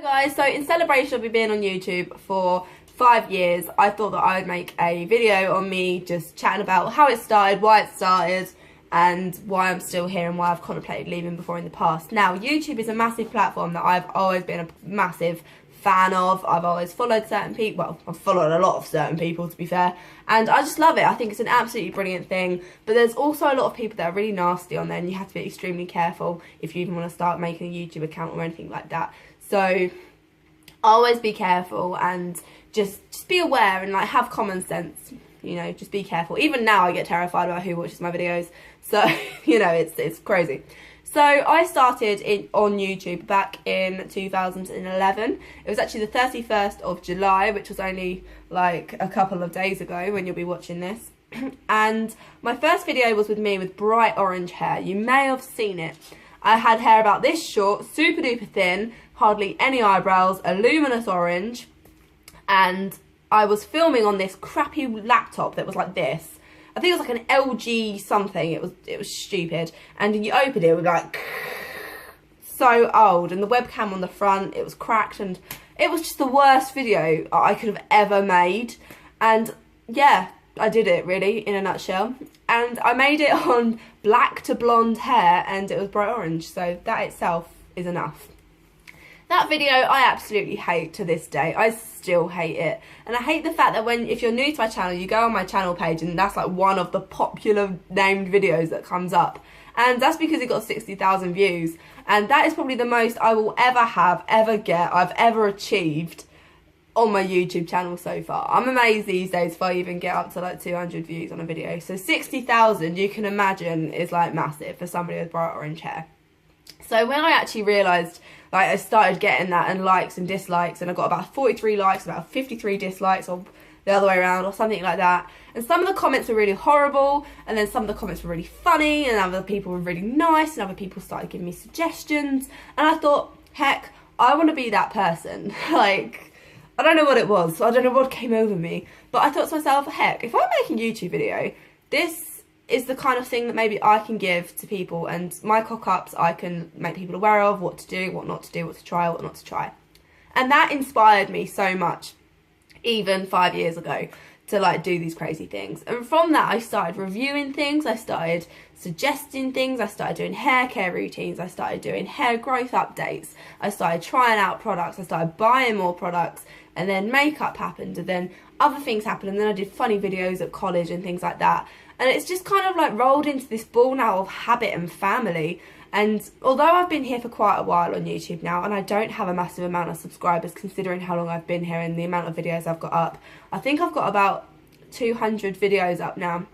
Guys, so in celebration of me being on YouTube for 5 years, I thought that I would make a video on me just chatting about how it started, why it started, and why I'm still here and why I've contemplated leaving before in the past. Now, YouTube is a massive platform that I've always been a massive fan of. I've always followed certain people, well, I've followed a lot of certain people to be fair, and I just love it. I think it's an absolutely brilliant thing, but there's also a lot of people that are really nasty on there, and you have to be extremely careful if you even want to start making a YouTube account or anything like that. So always be careful and just be aware and like have common sense, you know, just be careful. Even now I get terrified about who watches my videos, so you know, it's crazy. So I started on YouTube back in 2011. It was actually the 31st of July, which was only like a couple of days ago when you'll be watching this. And my first video was with me with bright orange hair. You may have seen it. I had hair about this short, super duper thin, hardly any eyebrows, a luminous orange, and I was filming on this crappy laptop that was like this. I think it was like an LG something. It was stupid, and you open it, it was like so old, and the webcam on the front, it was cracked, and it was just the worst video I could have ever made. And yeah, I did it really in a nutshell, and I made it on black to blonde hair, and it was bright orange, so that itself is enough. That video I absolutely hate to this day. I still hate it, and I hate the fact that if you're new to my channel, you go on my channel page and that's like one of the popular named videos that comes up, and that's because it got 60,000 views, and that is probably the most I will ever have, I've ever achieved on my YouTube channel so far. I'm amazed these days if I even get up to like 200 views on a video. So 60,000, you can imagine, is like massive for somebody with bright orange hair. So when I actually realised, like, I started getting that and likes and dislikes, and I got about 43 likes, about 53 dislikes, or the other way around, or something like that. And some of the comments were really horrible, and then some of the comments were really funny, and other people were really nice, and other people started giving me suggestions. And I thought, heck, I want to be that person. Like, I don't know what it was. I don't know what came over me. But I thought to myself, heck, if I'm making a YouTube video, this is the kind of thing that maybe I can give to people, and my cock-ups I can make people aware of, what to do, what not to do, what to try, what not to try. And that inspired me so much, even 5 years ago, to like do these crazy things. And from that I started reviewing things, I started suggesting things, I started doing hair care routines, I started doing hair growth updates, I started trying out products, I started buying more products, and then makeup happened, and then other things happened, and then I did funny videos at college and things like that. And it's just kind of like rolled into this ball now of habit and family. And although I've been here for quite a while on YouTube now, and I don't have a massive amount of subscribers considering how long I've been here and the amount of videos I've got up, I think I've got about 200 videos up now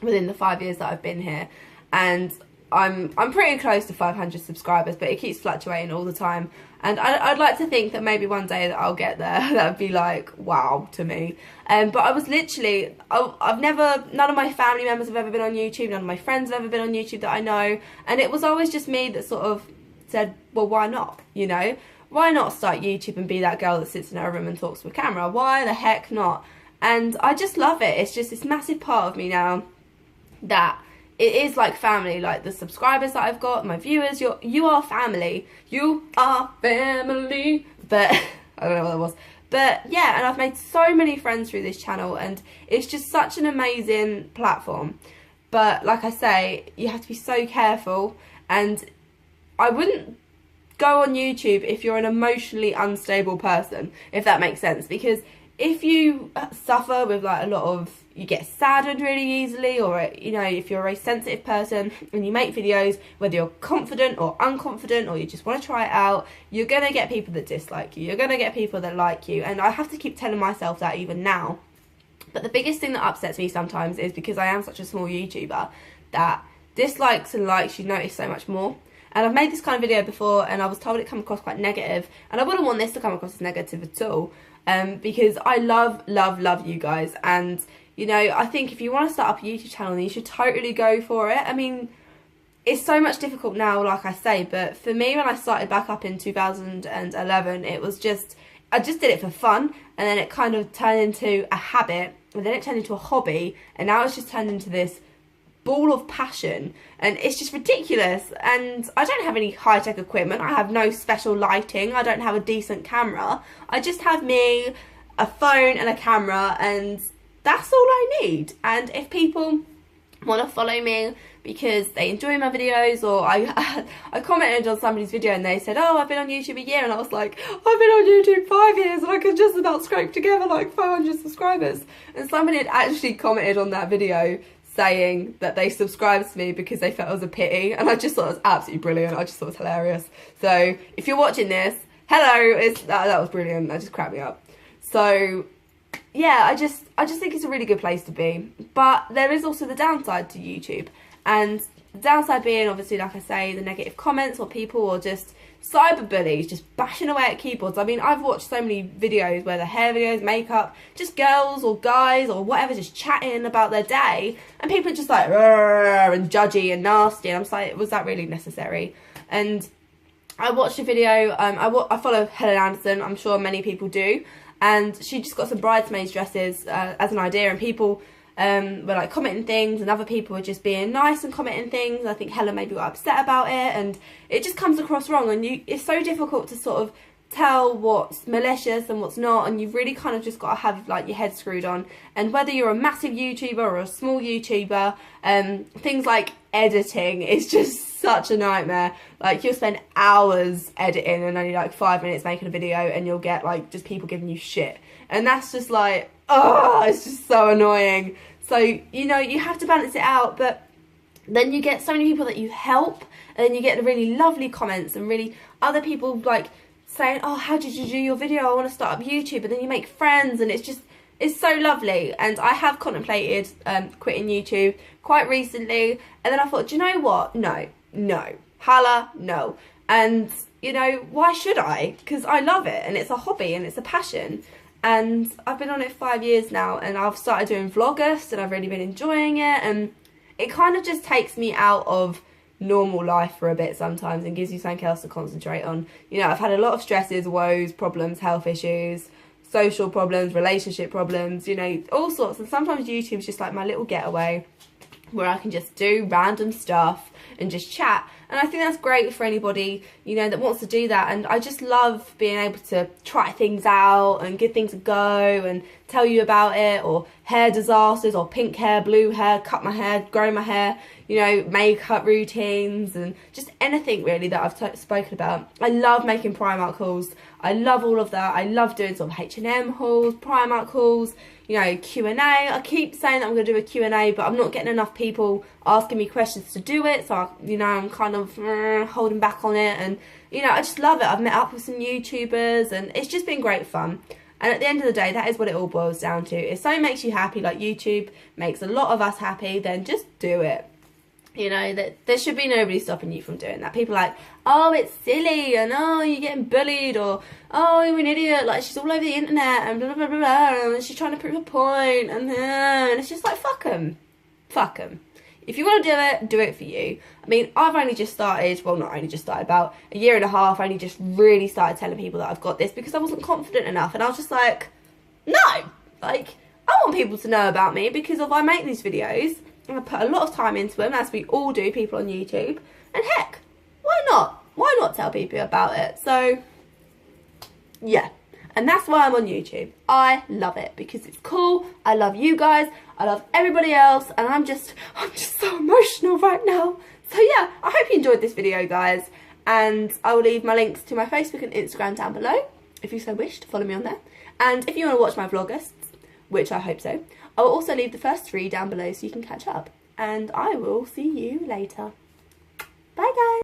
within the 5 years that I've been here. And I'm pretty close to 500 subscribers, but it keeps fluctuating all the time. And I'd like to think that maybe one day that I'll get there. That would be like, wow to me. But I was literally, none of my family members have ever been on YouTube, none of my friends have ever been on YouTube that I know. And it was always just me that sort of said, well, why not, you know? Why not start YouTube and be that girl that sits in her room and talks to a camera? Why the heck not? And I just love it. It's just this massive part of me now that it is like family. Like the subscribers that I've got, my viewers, you are family. You are family. But I don't know what that was. But yeah, and I've made so many friends through this channel, and it's just such an amazing platform. But like I say, you have to be so careful, and I wouldn't go on YouTube if you're an emotionally unstable person, if that makes sense, because if you suffer with like a lot of, you get saddened really easily, or you know, if you're a very sensitive person and you make videos, whether you're confident or unconfident, or you just want to try it out, you're gonna get people that dislike you, you're gonna get people that like you. And I have to keep telling myself that even now. But the biggest thing that upsets me sometimes is because I am such a small YouTuber, that dislikes and likes you notice so much more. And I've made this kind of video before, and I was told it come across quite negative, and I wouldn't want this to come across as negative at all, because I love you guys. And you know, I think if you want to start up a YouTube channel, then you should totally go for it. I mean, it's so much difficult now, like I say, but for me, when I started back up in 2011, it was just, I just did it for fun, and then it kind of turned into a habit, and then it turned into a hobby, and now it's just turned into this ball of passion, and it's just ridiculous. And I don't have any high-tech equipment. I have no special lighting. I don't have a decent camera. I just have me, a phone and a camera, and that's all I need. And if people want to follow me because they enjoy my videos, or I commented on somebody's video and they said, oh, I've been on YouTube a year, and I was like, I've been on YouTube 5 years and I could just about scrape together like 500 subscribers. And somebody had actually commented on that video saying that they subscribed to me because they felt it was a pity, and I just thought it was absolutely brilliant. I just thought it was hilarious. So if you're watching this, hello, that was brilliant. That just cracked me up. So yeah, I just think it's a really good place to be. But there is also the downside to YouTube, and the downside being, obviously, like I say, the negative comments, or people, or just cyberbullies just bashing away at keyboards. I mean, I've watched so many videos where the hair videos, makeup, just girls or guys or whatever just chatting about their day, and people are just like and judgy and nasty, and I'm just like, was that really necessary? And I watched a video, I follow Helen Anderson, I'm sure many people do, and she just got some bridesmaids dresses as an idea, and people were like commenting things, and other people were just being nice and commenting things. I think Helen maybe got upset about it, and it just comes across wrong, and it's so difficult to sort of tell what's malicious and what's not, and you've really kind of just got to have like your head screwed on. And whether you're a massive YouTuber or a small YouTuber, things like editing is just such a nightmare. Like, you'll spend hours editing and only like 5 minutes making a video, and you'll get like just people giving you shit, and that's just like, oh, it's just so annoying. So, you know, you have to balance it out, but then you get so many people that you help, and then you get the really lovely comments and really other people like saying, oh, how did you do your video? I want to start up YouTube. And then you make friends, and it's so lovely. And I have contemplated quitting YouTube quite recently, and then I thought, do you know what? No. Hala, no. And, you know, why should I? Because I love it, and it's a hobby, and it's a passion. And I've been on it 5 years now, and I've started doing vlogust, and I've really been enjoying it, and it kind of just takes me out of normal life for a bit sometimes and gives you something else to concentrate on. You know, I've had a lot of stresses, woes, problems, health issues, social problems, relationship problems, you know, all sorts, and sometimes YouTube's just like my little getaway where I can just do random stuff and just chat. And I think that's great for anybody, you know, that wants to do that. And I just love being able to try things out and give things a go and tell you about it, or hair disasters, or pink hair, blue hair, cut my hair, grow my hair, you know, makeup routines, and just anything really that I've spoken about. I love making Primark hauls. I love all of that. I love doing sort of H&M hauls, Primark hauls, you know, Q&A. I keep saying that I'm going to do a Q&A, but I'm not getting enough people asking me questions to do it. So, you know, I'm kind of holding back on it. And, you know, I just love it. I've met up with some YouTubers, and it's just been great fun. And at the end of the day, that is what it all boils down to. If something makes you happy, like YouTube makes a lot of us happy, then just do it. You know, that there should be nobody stopping you from doing that. People are like, oh, it's silly, and oh, you're getting bullied, or oh, you're an idiot, like she's all over the internet, and blah, blah, blah, blah, and she's trying to prove a point, and it's just like, fuck them. Fuck them. If you want to do it for you. I mean, I've only just started, well, not only just started, about a year and a half, I only just really started telling people that I've got this because I wasn't confident enough, and I was just like, no, like, I want people to know about me because if I make these videos, I put a lot of time into them, as we all do, people on YouTube, and heck, why not? Why not tell people about it? So, yeah, and that's why I'm on YouTube. I love it because it's cool. I love you guys. I love everybody else, and I'm just so emotional right now. So yeah, I hope you enjoyed this video, guys, and I will leave my links to my Facebook and Instagram down below if you so wish to follow me on there. And if you want to watch my vlogusts, which I hope so, I will also leave the first 3 down below so you can catch up. And I will see you later. Bye, guys.